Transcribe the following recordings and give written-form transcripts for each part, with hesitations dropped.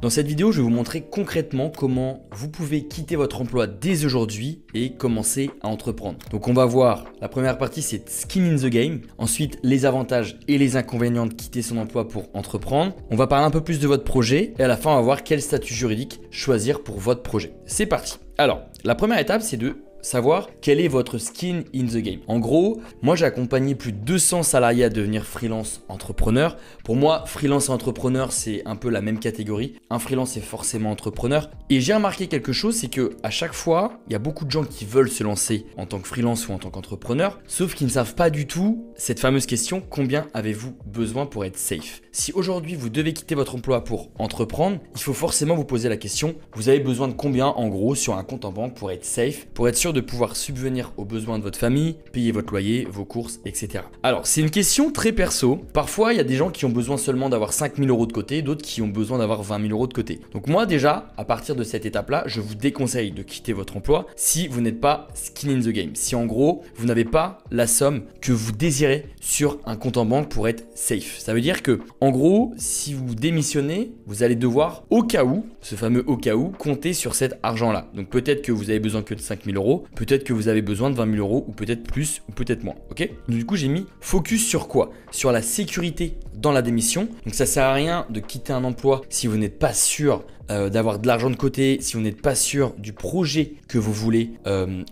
Dans cette vidéo, je vais vous montrer concrètement comment vous pouvez quitter votre emploi dès aujourd'hui et commencer à entreprendre. Donc on va voir, la première partie c'est Skin in the Game, ensuite les avantages et les inconvénients de quitter son emploi pour entreprendre. On va parler un peu plus de votre projet et à la fin on va voir quel statut juridique choisir pour votre projet. C'est parti. Alors, la première étape c'est de savoir quel est votre skin in the game. En gros, moi j'ai accompagné plus de 200 salariés à devenir freelance entrepreneur. Pour moi, freelance et entrepreneur, c'est un peu la même catégorie. Un freelance est forcément entrepreneur. Et j'ai remarqué quelque chose, c'est que à chaque fois, il y a beaucoup de gens qui veulent se lancer en tant que freelance ou en tant qu'entrepreneur, sauf qu'ils ne savent pas du tout cette fameuse question, combien avez-vous besoin pour être safe? Si aujourd'hui vous devez quitter votre emploi pour entreprendre, il faut forcément vous poser la question, vous avez besoin de combien en gros sur un compte en banque pour être safe, pour être sûr de pouvoir subvenir aux besoins de votre famille, payer votre loyer, vos courses, etc. Alors, c'est une question très perso. Parfois, il y a des gens qui ont besoin seulement d'avoir 5 000 € de côté, d'autres qui ont besoin d'avoir 20 000 € de côté. Donc moi, déjà, à partir de cette étape-là, je vous déconseille de quitter votre emploi si vous n'êtes pas skin in the game. Si en gros, vous n'avez pas la somme que vous désirez sur un compte en banque pour être safe. Ça veut dire que, en gros, si vous démissionnez, vous allez devoir, au cas où, ce fameux au cas où, compter sur cet argent-là. Donc peut-être que vous avez besoin que de 5 000 €, peut-être que vous avez besoin de 20 000 € ou peut-être plus ou peut-être moins. Ok? Donc, du coup, j'ai mis focus sur quoi? Sur la sécurité dans la démission. Donc ça sert à rien de quitter un emploi si vous n'êtes pas sûr d'avoir de l'argent de côté, si vous n'êtes pas sûr du projet que vous voulez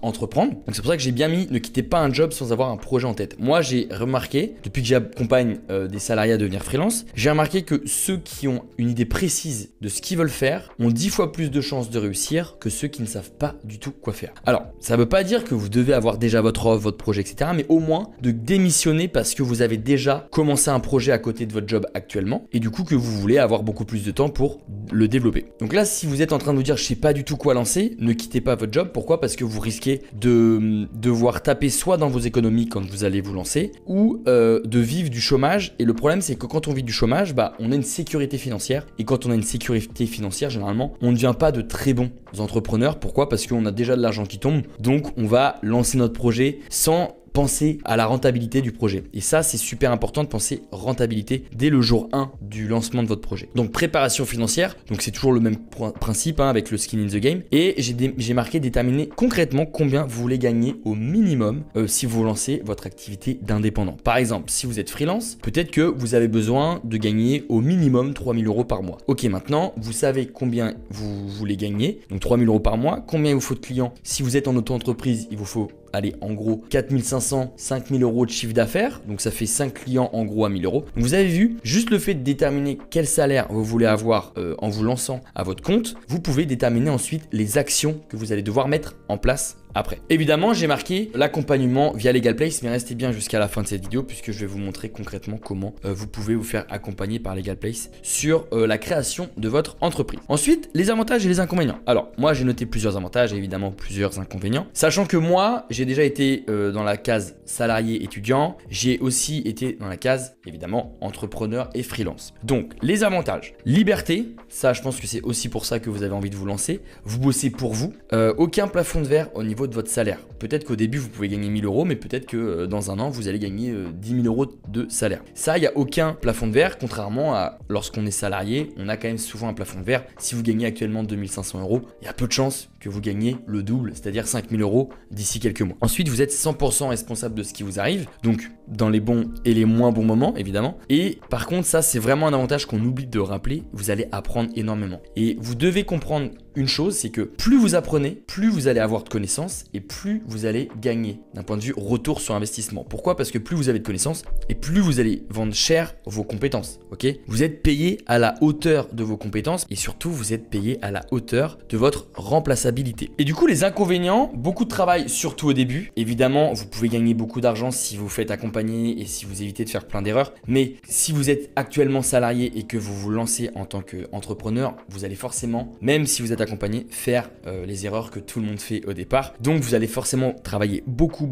entreprendre. Donc c'est pour ça que j'ai bien mis ne quittez pas un job sans avoir un projet en tête. Moi j'ai remarqué, depuis que j'accompagne des salariés à devenir freelance, j'ai remarqué que ceux qui ont une idée précise de ce qu'ils veulent faire ont 10 fois plus de chances de réussir que ceux qui ne savent pas du tout quoi faire. Alors ça ne veut pas dire que vous devez avoir déjà votre offre, votre projet, etc. Mais au moins de démissionner parce que vous avez déjà commencé un projet à côté de votre job actuellement et du coup que vous voulez avoir beaucoup plus de temps pour le développer. Donc là, si vous êtes en train de vous dire je sais pas du tout quoi lancer, ne quittez pas votre job. Pourquoi? Parce que vous risquez de devoir taper soit dans vos économies quand vous allez vous lancer ou de vivre du chômage. Et le problème, c'est que quand on vit du chômage, on a une sécurité financière. Et quand on a une sécurité financière, généralement, on ne devient pas de très bons entrepreneurs. Pourquoi? Parce qu'on a déjà de l'argent qui tombe. Donc, on va lancer notre projet sans penser à la rentabilité du projet. Et ça, c'est super important de penser rentabilité dès le jour 1 du lancement de votre projet. Donc, préparation financière. Donc, c'est toujours le même principe avec le skin in the game. Et j'ai marqué déterminer concrètement combien vous voulez gagner au minimum si vous lancez votre activité d'indépendant. Par exemple, si vous êtes freelance, peut-être que vous avez besoin de gagner au minimum 3 000 € par mois. Ok, maintenant, vous savez combien vous voulez gagner. Donc, 3 000 € par mois. Combien il vous faut de clients? Si vous êtes en auto-entreprise, il vous faut allez, en gros 4 500, 5 000 € de chiffre d'affaires. Donc ça fait 5 clients en gros à 1 000 €. Donc vous avez vu, juste le fait de déterminer quel salaire vous voulez avoir en vous lançant à votre compte, vous pouvez déterminer ensuite les actions que vous allez devoir mettre en place après. Évidemment, j'ai marqué l'accompagnement via LegalPlace, mais restez bien jusqu'à la fin de cette vidéo puisque je vais vous montrer concrètement comment vous pouvez vous faire accompagner par LegalPlace sur la création de votre entreprise. Ensuite, les avantages et les inconvénients. Alors, moi, j'ai noté plusieurs avantages et évidemment plusieurs inconvénients. Sachant que moi, j'ai déjà été dans la case salarié étudiant. J'ai aussi été dans la case, évidemment, entrepreneur et freelance. Donc, les avantages. Liberté. Ça, je pense que c'est aussi pour ça que vous avez envie de vous lancer. Vous bossez pour vous. Aucun plafond de verre au niveau de votre salaire. Peut-être qu'au début, vous pouvez gagner 1 000 €, mais peut-être que dans un an, vous allez gagner 10 000 € de salaire. Ça, il n'y a aucun plafond de verre, contrairement à lorsqu'on est salarié, on a quand même souvent un plafond de verre. Si vous gagnez actuellement 2 500 €, il y a peu de chances que vous gagnez le double, c'est-à-dire 5 000 € d'ici quelques mois. Ensuite, vous êtes 100% responsable de ce qui vous arrive, donc dans les bons et les moins bons moments, évidemment. Et par contre, ça, c'est vraiment un avantage qu'on oublie de rappeler, vous allez apprendre énormément. Et vous devez comprendre une chose, c'est que plus vous apprenez, plus vous allez avoir de connaissances et plus vous allez gagner d'un point de vue retour sur investissement. Pourquoi? Parce que plus vous avez de connaissances et plus vous allez vendre cher vos compétences. Ok? Vous êtes payé à la hauteur de vos compétences et surtout vous êtes payé à la hauteur de votre remplaçabilité. Et du coup, les inconvénients, beaucoup de travail, surtout au début. Évidemment, vous pouvez gagner beaucoup d'argent si vous faites accompagner et si vous évitez de faire plein d'erreurs. Mais si vous êtes actuellement salarié et que vous vous lancez en tant qu'entrepreneur, vous allez forcément, même si vous êtes accompagné, faire les erreurs que tout le monde fait au départ. Donc vous allez forcément travailler beaucoup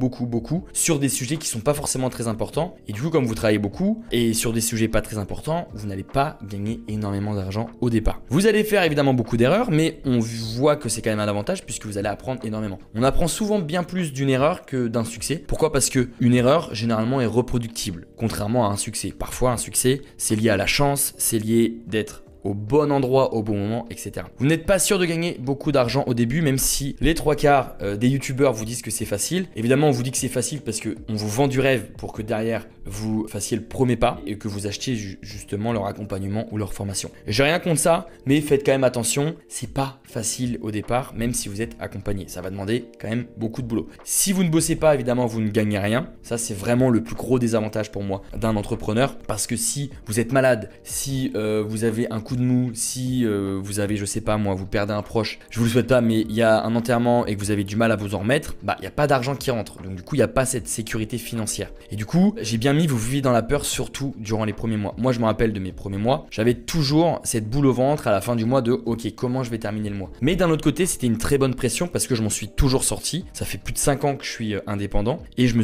sur des sujets qui sont pas forcément très importants. Et du coup, comme vous travaillez beaucoup et sur des sujets pas très importants, vous n'allez pas gagner énormément d'argent au départ. Vous allez faire évidemment beaucoup d'erreurs, mais on voit que c'est quand même un avantage puisque vous allez apprendre énormément. On apprend souvent bien plus d'une erreur que d'un succès. Pourquoi? Parce que une erreur généralement est reproductible, contrairement à un succès. Parfois un succès, c'est lié à la chance, c'est lié d'être au bon endroit, au bon moment, etc. Vous n'êtes pas sûr de gagner beaucoup d'argent au début, même si les 3/4 des youtubeurs vous disent que c'est facile. Évidemment, on vous dit que c'est facile parce qu'on vous vend du rêve pour que derrière, vous fassiez le premier pas et que vous achetiez justement leur accompagnement ou leur formation. J'ai rien contre ça, mais faites quand même attention, c'est pas facile au départ, même si vous êtes accompagné. Ça va demander quand même beaucoup de boulot. Si vous ne bossez pas, évidemment, vous ne gagnez rien. Ça, c'est vraiment le plus gros désavantage pour moi d'un entrepreneur, parce que si vous êtes malade, si vous avez un coup de mou, si vous avez, je sais pas moi, vous perdez un proche, je vous le souhaite pas, mais il y a un enterrement et que vous avez du mal à vous en remettre, bah il n'y a pas d'argent qui rentre. Donc du coup, il n'y a pas cette sécurité financière. Et du coup, j'ai bien mis, vous vivez dans la peur, surtout durant les premiers mois. Moi, je me rappelle de mes premiers mois, j'avais toujours cette boule au ventre à la fin du mois de ok, comment je vais terminer le mois. Mais d'un autre côté, c'était une très bonne pression parce que je m'en suis toujours sorti. Ça fait plus de 5 ans que je suis indépendant et je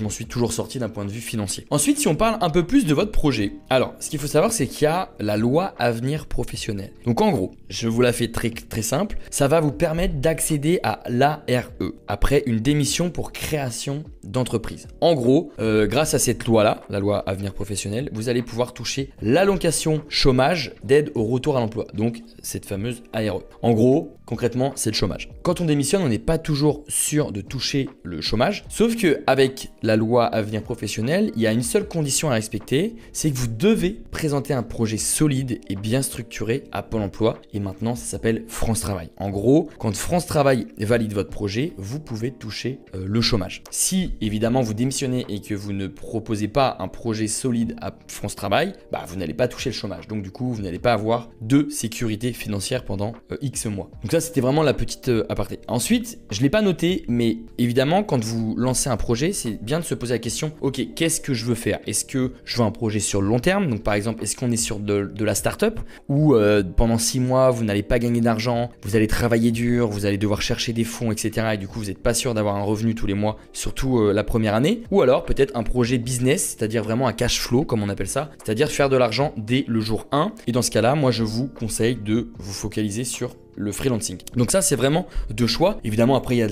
m'en suis toujours sorti d'un point de vue financier. Ensuite, si on parle un peu plus de votre projet, alors ce qu'il faut savoir, c'est qu'il y a la loi Avenir Professionnel. Donc en gros, je vous la fais très simple, ça va vous permettre d'accéder à l'ARE après une démission pour création d'entreprise. En gros, grâce à cette loi-là, la loi Avenir Professionnel, vous allez pouvoir toucher l'allocation chômage d'aide au retour à l'emploi, donc cette fameuse ARE. En gros, concrètement, c'est le chômage. Quand on démissionne, on n'est pas toujours sûr de toucher le chômage, sauf qu'avec la loi Avenir Professionnel, il y a une seule condition à respecter, c'est que vous devez présenter un projet solide et bien structuré à Pôle emploi, et maintenant ça s'appelle France Travail. En gros, quand France Travail valide votre projet, vous pouvez toucher le chômage. Si évidemment vous démissionnez et que vous ne proposez pas un projet solide à France Travail, bah, vous n'allez pas toucher le chômage, donc du coup vous n'allez pas avoir de sécurité financière pendant X mois. Donc ça, c'était vraiment la petite aparté. Ensuite, je ne l'ai pas noté, mais évidemment, quand vous lancez un projet, c'est bien de se poser la question, ok, qu'est-ce que je veux faire? Est-ce que je veux un projet sur le long terme? Donc par exemple, est-ce qu'on est sur de la start-up où pendant 6 mois, vous n'allez pas gagner d'argent, vous allez travailler dur, vous allez devoir chercher des fonds, etc. Et du coup, vous n'êtes pas sûr d'avoir un revenu tous les mois, surtout la première année. Ou alors peut-être un projet business, c'est-à-dire vraiment un cash flow, comme on appelle ça, c'est-à-dire faire de l'argent dès le jour 1. Et dans ce cas-là, moi, je vous conseille de vous focaliser sur le freelancing. Donc ça, c'est vraiment de choix. Évidemment, après, il y a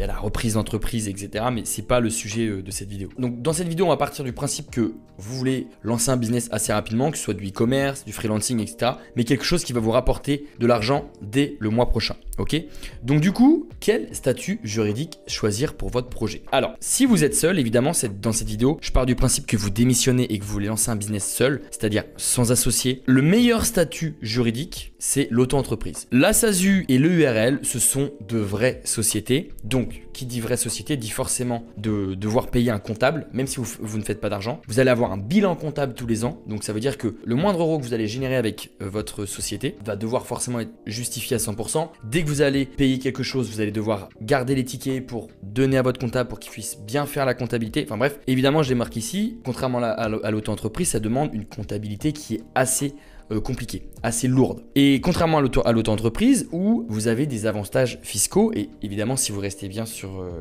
la reprise d'entreprise, etc. Mais c'est pas le sujet de cette vidéo. Donc dans cette vidéo, on va partir du principe que vous voulez lancer un business assez rapidement, que ce soit du e-commerce, du freelancing, etc. Mais quelque chose qui va vous rapporter de l'argent dès le mois prochain. Ok? Donc du coup, quel statut juridique choisir pour votre projet? Alors, si vous êtes seul, évidemment, dans cette vidéo, je pars du principe que vous démissionnez et que vous voulez lancer un business seul, c'est-à-dire sans associé. Le meilleur statut juridique, c'est l'auto-entreprise. La SASU et l'EURL, ce sont de vraies sociétés. Donc, qui dit vraie société dit forcément de devoir payer un comptable, même si vous ne faites pas d'argent. Vous allez avoir un bilan comptable tous les ans. Donc, ça veut dire que le moindre euro que vous allez générer avec votre société va devoir forcément être justifié à 100%. Dès que vous allez payer quelque chose, vous allez devoir garder les tickets pour donner à votre comptable pour qu'il puisse bien faire la comptabilité. Enfin bref, évidemment, je les marque ici. Contrairement à l'auto-entreprise, ça demande une comptabilité qui est assez compliquée, assez lourde. Et contrairement à l'auto-entreprise où vous avez des avantages fiscaux, et évidemment si vous restez bien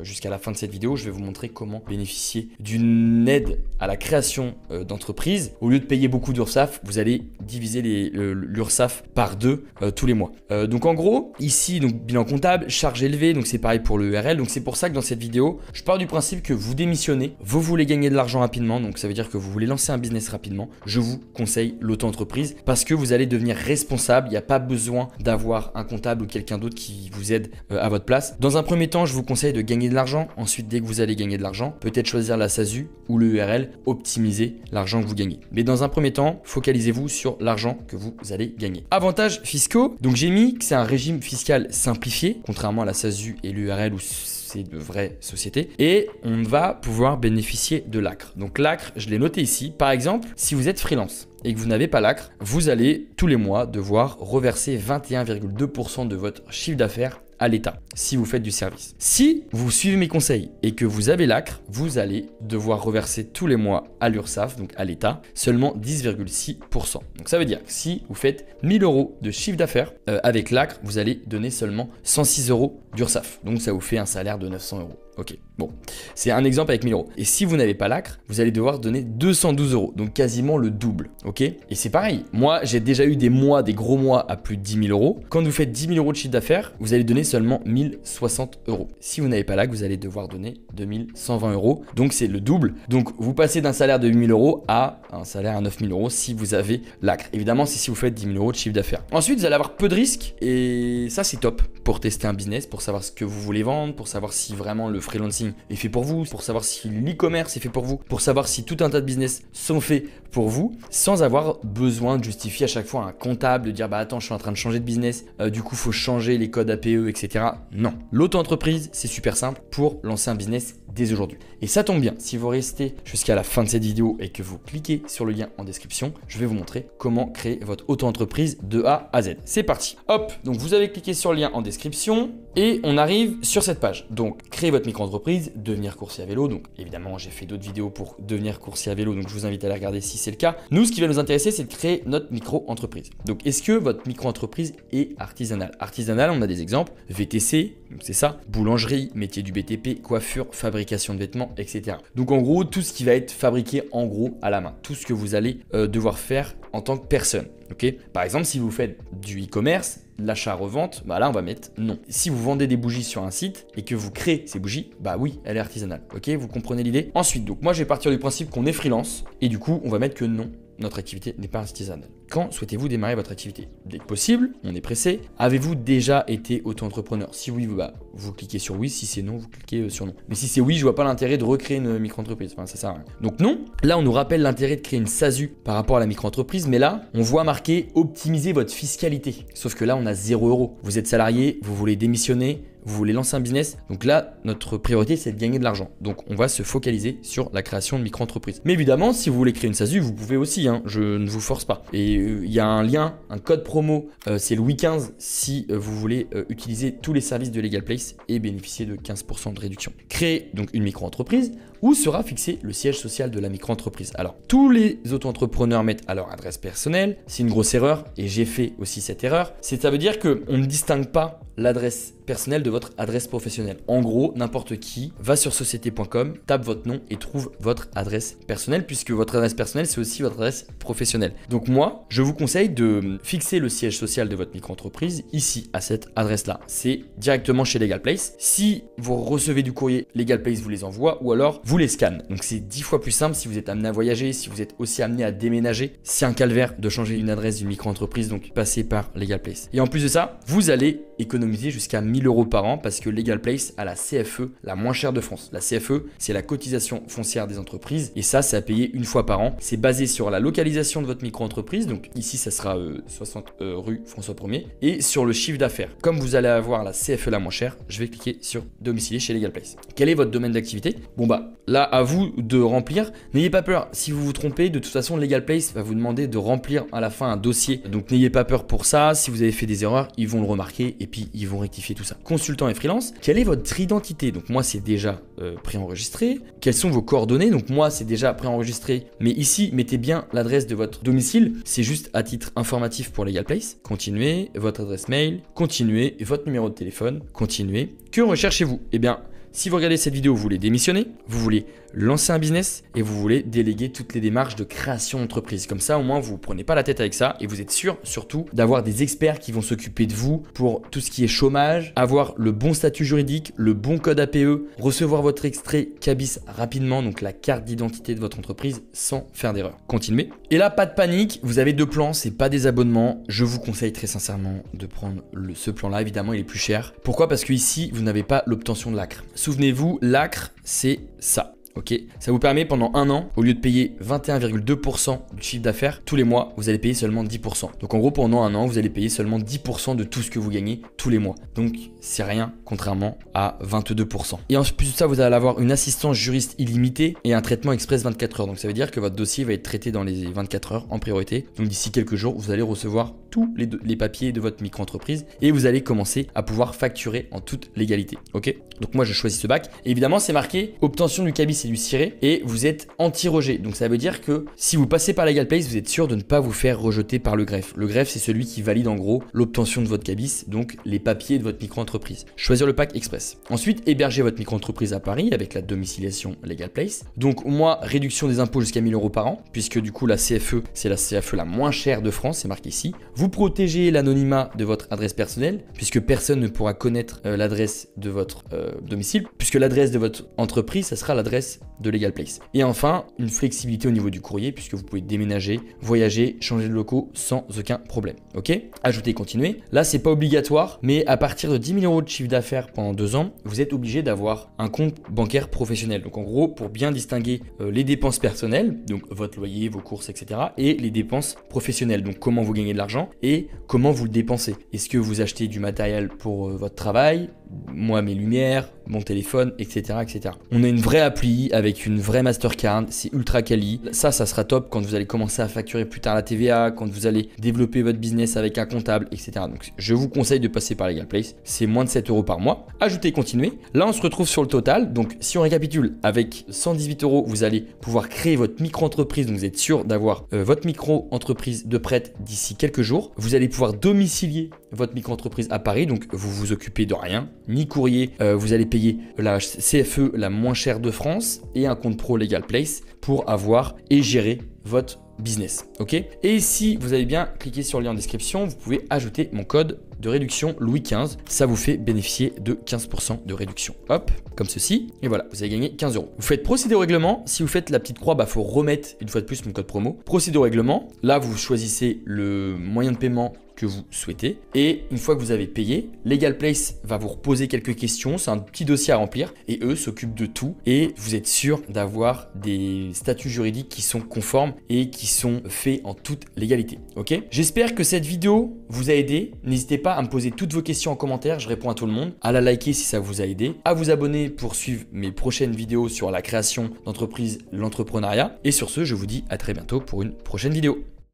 jusqu'à la fin de cette vidéo, je vais vous montrer comment bénéficier d'une aide à la création d'entreprise. Au lieu de payer beaucoup d'URSSAF, vous allez diviser l'URSSAF par 2 tous les mois. Donc en gros, ici, donc bilan comptable, charge élevée, donc c'est pareil pour le URL. Donc c'est pour ça que dans cette vidéo, je pars du principe que vous démissionnez, vous voulez gagner de l'argent rapidement, donc ça veut dire que vous voulez lancer un business rapidement. Je vous conseille l'auto-entreprise parce que vous allez devenir responsable. Il n'y a pas besoin d'avoir un comptable ou quelqu'un d'autre qui vous aide à votre place. Dans un premier temps, je vous conseille de gagner de l'argent. Ensuite, dès que vous allez gagner de l'argent, peut-être choisir la SASU ou le URL, optimiser l'argent que vous gagnez. Mais dans un premier temps, focalisez-vous sur l'argent que vous allez gagner. Avantages fiscaux. Donc j'ai mis que c'est un régime fiscal simplifié, contrairement à la SASU et l'URL où c'est de vraies sociétés, et on va pouvoir bénéficier de l'ACRE. Donc l'ACRE, je l'ai noté ici. Par exemple, si vous êtes freelance et que vous n'avez pas l'ACRE, vous allez tous les mois devoir reverser 21,2% de votre chiffre d'affaires à l'État si vous faites du service. Si vous suivez mes conseils et que vous avez l'ACRE, vous allez devoir reverser tous les mois à l'URSSAF, donc à l'État, seulement 10,6%. Donc ça veut dire que si vous faites 1000 € de chiffre d'affaires avec l'ACRE, vous allez donner seulement 106 € d'URSSAF. Donc ça vous fait un salaire de 900 €. Ok, bon, c'est un exemple avec 1000 euros. Et si vous n'avez pas l'ACRE, vous allez devoir donner 212 euros, donc quasiment le double, ok? Et c'est pareil, moi j'ai déjà eu des mois, des gros mois à plus de 10 000 euros. Quand vous faites 10 000 euros de chiffre d'affaires, vous allez donner seulement 1060 euros. Si vous n'avez pas l'ACRE, vous allez devoir donner 2120 euros, donc c'est le double. Donc vous passez d'un salaire de 8 000 euros à un salaire à 9 000 euros si vous avez l'ACRE. Évidemment, c'est si vous faites 10 000 euros de chiffre d'affaires. Ensuite, vous allez avoir peu de risques et ça c'est top pour tester un business, pour savoir ce que vous voulez vendre, pour savoir si vraiment le freelancing est fait pour vous, pour savoir si l'e-commerce est fait pour vous, pour savoir si tout un tas de business sont faits pour vous, sans avoir besoin de justifier à chaque fois à un comptable, de dire bah attends, je suis en train de changer de business, du coup faut changer les codes APE, etc. Non, l'auto-entreprise c'est super simple pour lancer un business dès aujourd'hui. Et ça tombe bien, si vous restez jusqu'à la fin de cette vidéo et que vous cliquez sur le lien en description, je vais vous montrer comment créer votre auto-entreprise de A à Z. C'est parti. Hop, donc vous avez cliqué sur le lien en description et on arrive sur cette page. Donc créer votre micro-entreprise, devenir coursier à vélo. Donc évidemment, j'ai fait d'autres vidéos pour devenir coursier à vélo, donc je vous invite à les regarder si c'est le cas. Nous, ce qui va nous intéresser, c'est de créer notre micro-entreprise. Donc est-ce que votre micro-entreprise est artisanale? Artisanale, on a des exemples, VTC, donc c'est ça, boulangerie, métier du BTP, coiffure, fabrication de vêtements, etc. Donc en gros, tout ce qui va être fabriqué en gros à la main, tout ce que vous allez devoir faire en tant que personne. Ok. Par exemple, si vous faites du e-commerce, l'achat-revente, bah là on va mettre non. Si vous vendez des bougies sur un site et que vous créez ces bougies, bah oui, elle est artisanale. Ok, vous comprenez l'idée? Ensuite, donc moi je vais partir du principe qu'on est freelance et du coup on va mettre que non, notre activité n'est pas artisanale. Quand souhaitez-vous démarrer votre activité? Dès que possible, on est pressé. Avez-vous déjà été auto-entrepreneur? Si oui, bah, vous cliquez sur oui. Si c'est non, vous cliquez sur non. Mais si c'est oui, je vois pas l'intérêt de recréer une micro-entreprise. Enfin, ça sert à rien. Donc non. Là, on nous rappelle l'intérêt de créer une SASU par rapport à la micro-entreprise. Mais là, on voit marqué optimiser votre fiscalité. Sauf que là, on a 0 euros. Vous êtes salarié, vous voulez démissionner, vous voulez lancer un business. Donc là, notre priorité, c'est de gagner de l'argent. Donc on va se focaliser sur la création de micro-entreprise. Mais évidemment, si vous voulez créer une SASU, vous pouvez aussi. Hein, je ne vous force pas. Et il y a un lien, un code promo, c'est Louis 15 si vous voulez utiliser tous les services de Legal Place et bénéficier de 15% de réduction. Créer donc une micro-entreprise où sera fixé le siège social de la micro-entreprise. Alors, tous les auto-entrepreneurs mettent à leur adresse personnelle. C'est une grosse erreur et j'ai fait aussi cette erreur. Ça veut dire qu'on ne distingue pas l'adresse personnelle de votre adresse professionnelle. En gros, n'importe qui va sur société.com, tape votre nom et trouve votre adresse personnelle puisque votre adresse personnelle, c'est aussi votre adresse professionnelle. Donc moi, je vous conseille de fixer le siège social de votre micro-entreprise ici, à cette adresse-là. C'est directement chez Legal Place. Si vous recevez du courrier, Legal Place vous les envoie ou alors vous les scanne. Donc c'est 10 fois plus simple si vous êtes amené à voyager, si vous êtes aussi amené à déménager. C'est un calvaire de changer une adresse d'une micro-entreprise, donc passez par Legal Place. Et en plus de ça, vous allez économiser jusqu'à 1000 euros par an parce que Legal Place a la CFE la moins chère de France. La CFE, c'est la cotisation foncière des entreprises et ça, c'est à payer une fois par an. C'est basé sur la localisation de votre micro-entreprise. Donc ici, ça sera 60 rue François 1er et sur le chiffre d'affaires. Comme vous allez avoir la CFE la moins chère, je vais cliquer sur domicilier chez Legal Place. Quel est votre domaine d'activité? Bon bah là, à vous de remplir. N'ayez pas peur. Si vous vous trompez, de toute façon, Legal Place va vous demander de remplir à la fin un dossier. Donc n'ayez pas peur pour ça. Si vous avez fait des erreurs, ils vont le remarquer et puis ils vont rectifier tout ça. Consultant et freelance, quelle est votre identité? Donc moi, c'est déjà préenregistré. Quelles sont vos coordonnées? Donc moi, c'est déjà préenregistré. Mais ici, mettez bien l'adresse de votre domicile. C'est juste à titre informatif pour Legal Place. Continuez, votre adresse mail, continuez, votre numéro de téléphone, continuez. Que recherchez-vous? Eh bien, si vous regardez cette vidéo, vous voulez démissionner, vous voulez lancer un business et vous voulez déléguer toutes les démarches de création d'entreprise. Comme ça, au moins, vous ne prenez pas la tête avec ça et vous êtes sûr, surtout, d'avoir des experts qui vont s'occuper de vous pour tout ce qui est chômage, avoir le bon statut juridique, le bon code APE, recevoir votre extrait CABIS rapidement, donc la carte d'identité de votre entreprise sans faire d'erreur. Continuez. Et là, pas de panique, vous avez deux plans, c'est pas des abonnements. Je vous conseille très sincèrement de prendre ce plan-là. Évidemment, il est plus cher. Pourquoi? Parce que ici, vous n'avez pas l'obtention de l'ACRE. Souvenez-vous, l'ACRE, c'est ça. Ok, ça vous permet pendant un an, au lieu de payer 21,2% du chiffre d'affaires tous les mois, vous allez payer seulement 10%. Donc en gros, pendant un an, vous allez payer seulement 10% de tout ce que vous gagnez tous les mois. Donc c'est rien, contrairement à 22%. Et en plus de ça, vous allez avoir une assistance juriste illimitée et un traitement express 24 heures. Donc ça veut dire que votre dossier va être traité dans les 24 heures en priorité. Donc d'ici quelques jours, vous allez recevoir tous les papiers de votre micro-entreprise et vous allez commencer à pouvoir facturer en toute légalité. Ok, donc moi je choisis ce bac. Et évidemment, c'est marqué obtention du CABIS c'est du ciré et vous êtes anti-rejet. Donc ça veut dire que si vous passez par Legal Place, vous êtes sûr de ne pas vous faire rejeter par le greffe. Le greffe, c'est celui qui valide en gros l'obtention de votre cabis, donc les papiers de votre micro-entreprise. Choisir le pack express. Ensuite, héberger votre micro-entreprise à Paris avec la domiciliation Legal Place. Donc moi, réduction des impôts jusqu'à 1000 € par an, puisque du coup la CFE, c'est la CFE la moins chère de France, c'est marqué ici. Vous protégez l'anonymat de votre adresse personnelle, puisque personne ne pourra connaître l'adresse de votre domicile, puisque l'adresse de votre entreprise, ça sera l'adresse de Legal Place. Et enfin, une flexibilité au niveau du courrier, puisque vous pouvez déménager, voyager, changer de locaux sans aucun problème. Ok? Ajouter, continuer. Là, c'est pas obligatoire, mais à partir de 10 000 € de chiffre d'affaires pendant 2 ans, vous êtes obligé d'avoir un compte bancaire professionnel. Donc en gros, pour bien distinguer les dépenses personnelles, donc votre loyer, vos courses, etc., et les dépenses professionnelles, donc comment vous gagnez de l'argent et comment vous le dépensez. Est-ce que vous achetez du matériel pour votre travail, moi mes lumières, mon téléphone, etc., etc. On a une vraie appli avec une vraie Mastercard, c'est ultra quali. Ça sera top quand vous allez commencer à facturer plus tard la TVA, quand vous allez développer votre business avec un comptable, etc. Donc je vous conseille de passer par Legal Place, c'est moins de 7 € par mois. Ajouter, continuer. Là on se retrouve sur le total, donc si on récapitule, avec 118 €, vous allez pouvoir créer votre micro-entreprise, donc vous êtes sûr d'avoir votre micro-entreprise de prête d'ici quelques jours. Vous allez pouvoir domicilier votre micro-entreprise à Paris, donc vous vous occupez de rien, ni courrier, vous allez payer la CFE la moins chère de France et un compte pro Legal Place pour avoir et gérer votre business. Ok? Et si vous avez bien cliqué sur le lien en description, vous pouvez ajouter mon code de réduction Louis 15. Ça vous fait bénéficier de 15% de réduction. Hop, comme ceci. Et voilà, vous avez gagné 15 €. Vous faites procéder au règlement. Si vous faites la petite croix, faut remettre une fois de plus mon code promo. Procéder au règlement. Là, vous choisissez le moyen de paiement que vous souhaitez. Et une fois que vous avez payé, Legal Place va vous reposer quelques questions. C'est un petit dossier à remplir et eux s'occupent de tout. Et vous êtes sûr d'avoir des statuts juridiques qui sont conformes et qui sont faits en toute légalité. Ok? J'espère que cette vidéo vous a aidé. N'hésitez pas à me poser toutes vos questions en commentaire. Je réponds à tout le monde. À la liker si ça vous a aidé. À vous abonner pour suivre mes prochaines vidéos sur la création d'entreprise, l'entrepreneuriat. Et sur ce, je vous dis à très bientôt pour une prochaine vidéo.